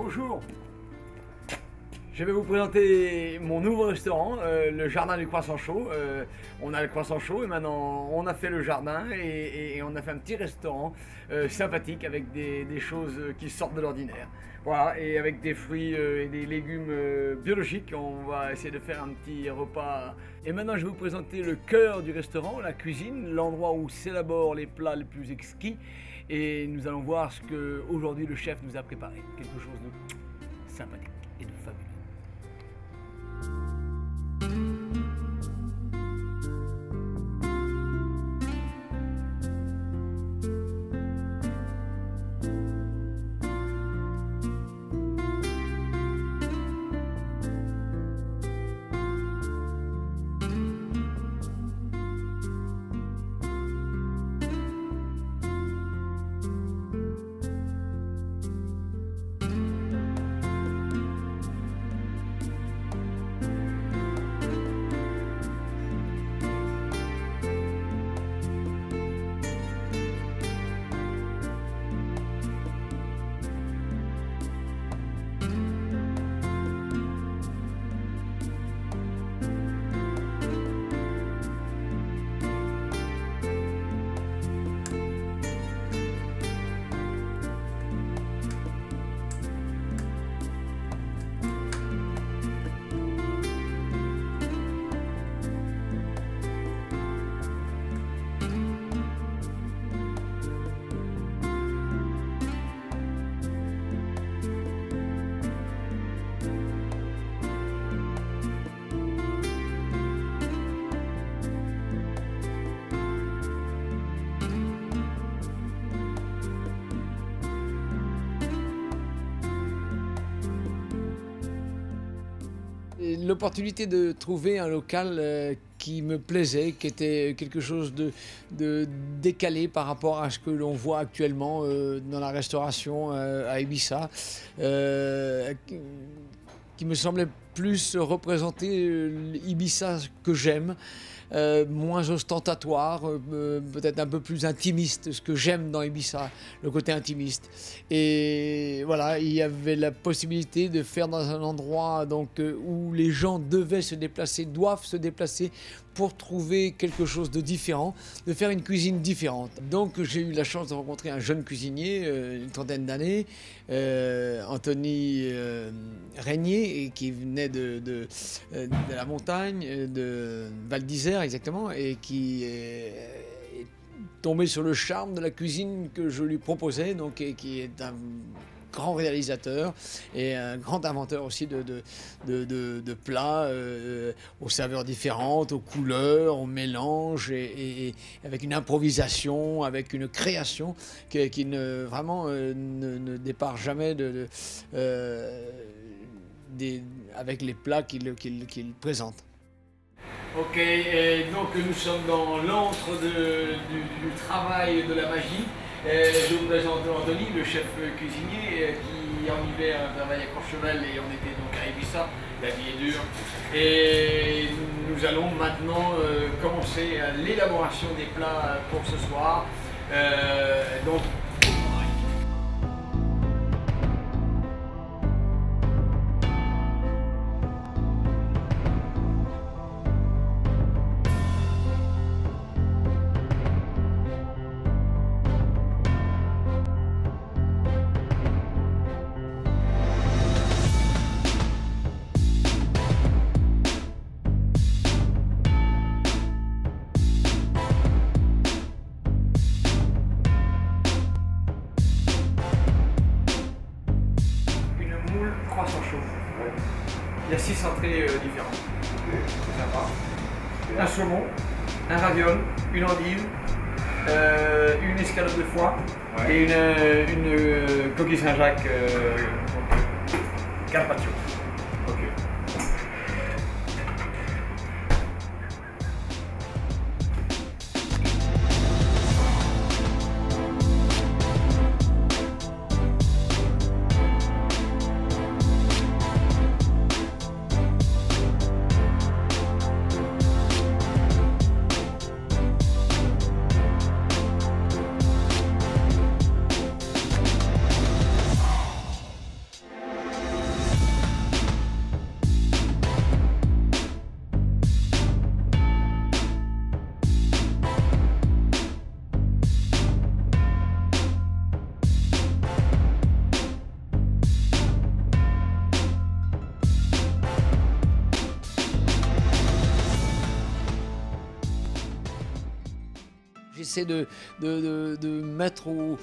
Bonjour, je vais vous présenter mon nouveau restaurant, le Jardin du Croissant Chaud. On a le croissant chaud et maintenant on a fait le jardin et on a fait un petit restaurant sympathique avec des choses qui sortent de l'ordinaire. Voilà, et avec des fruits et des légumes biologiques, on va essayer de faire un petit repas. Et maintenant je vais vous présenter le cœur du restaurant, la cuisine, l'endroit où s'élaborent les plats les plus exquis. Et nous allons voir ce que aujourd'hui le chef nous a préparé, quelque chose de sympathique et de fabuleux. L'opportunité de trouver un local qui me plaisait, qui était quelque chose de décalé par rapport à ce que l'on voit actuellement dans la restauration à Ibiza, qui me semblait plus représenter Ibiza que j'aime. Moins ostentatoire, peut-être un peu plus intimiste, ce que j'aime dans Ibiza, le côté intimiste. Et voilà, il y avait la possibilité de faire dans un endroit donc, où les gens devaient se déplacer, doivent se déplacer pour trouver quelque chose de différent, de faire une cuisine différente. Donc j'ai eu la chance de rencontrer un jeune cuisinier, une trentaine d'années, Anthony Régnier, qui venait de la montagne, de Val d'Isère exactement, et qui est tombé sur le charme de la cuisine que je lui proposais, donc, et qui est un grand réalisateur et un grand inventeur aussi de plats aux saveurs différentes, aux couleurs, aux mélanges, et avec une improvisation, avec une création qui ne, vraiment ne départ jamais avec les plats qu'il présente. Ok, et donc nous sommes dans l'antre du travail de la magie. Je vous présente Anthony, le chef cuisinier, qui en hiver travaille à Courchevel et on était donc à Ibiza. La vie est dure. Et nous allons maintenant commencer l'élaboration des plats pour ce soir. Donc, croissant chaud. Il y a 6 entrées différentes. C'est sympa. Un saumon, un raviol, une endive, une escalope de foie et une coquille Saint-Jacques carpaccio. Ok. j'essaie de mettre au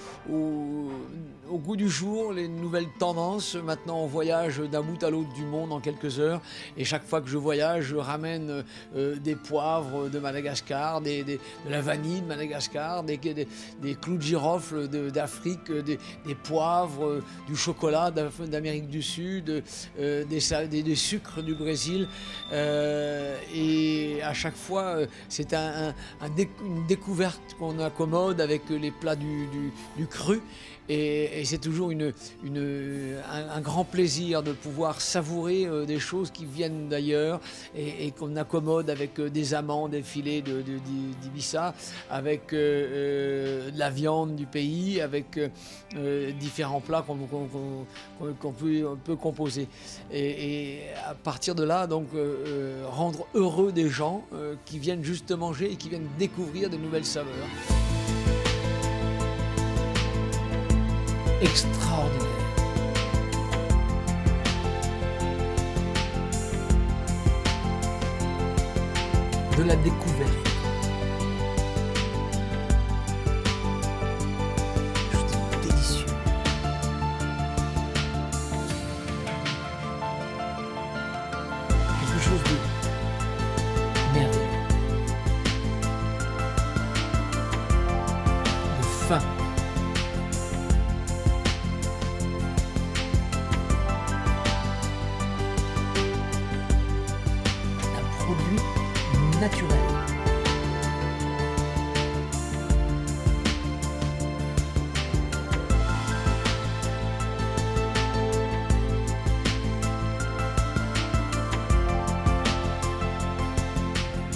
goût du jour les nouvelles tendances. Maintenant, on voyage d'un bout à l'autre du monde en quelques heures. Et chaque fois que je voyage, je ramène des poivres de Madagascar, de la vanille de Madagascar, des clous de girofle d'Afrique, des poivres, du chocolat d'Amérique du Sud, des sucres du Brésil. Et à chaque fois, c'est une découverte qu'on accommode avec les plats du cru. Et c'est toujours un grand plaisir de pouvoir savourer des choses qui viennent d'ailleurs et qu'on accommode avec des amandes, des filets d'Ibiza, avec de la viande du pays, avec différents plats qu'on peut composer. Et à partir de là, donc, rendre heureux des gens qui viennent juste manger et qui viennent découvrir de nouvelles saveurs. Extraordinaire. De la découverte. Juste délicieux. Quelque chose de merveilleux. De fin. Naturel.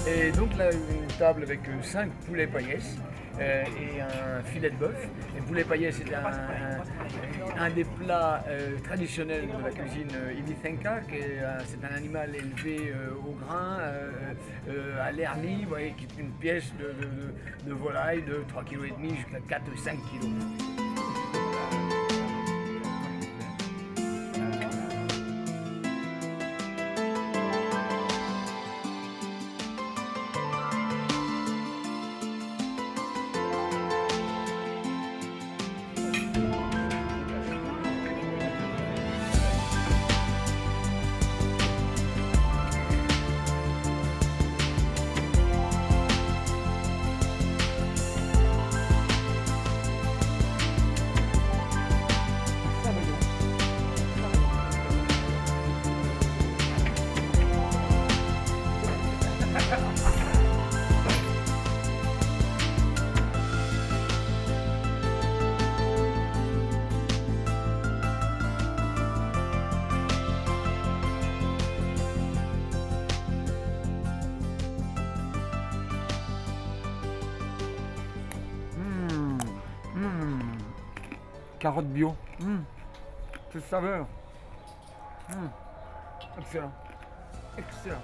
Et donc là, une table avec 5 poulets paillesses et un filet de bœuf. Les poulets paillesses, c'est un des plats traditionnels de la cuisine ibicenca. C'est un animal élevé au grain, à l'air libre, et qui est une pièce de volaille de 3,5 kg jusqu'à 4-5 kg. Carottes bio. Cette saveur. Excellent. Excellent.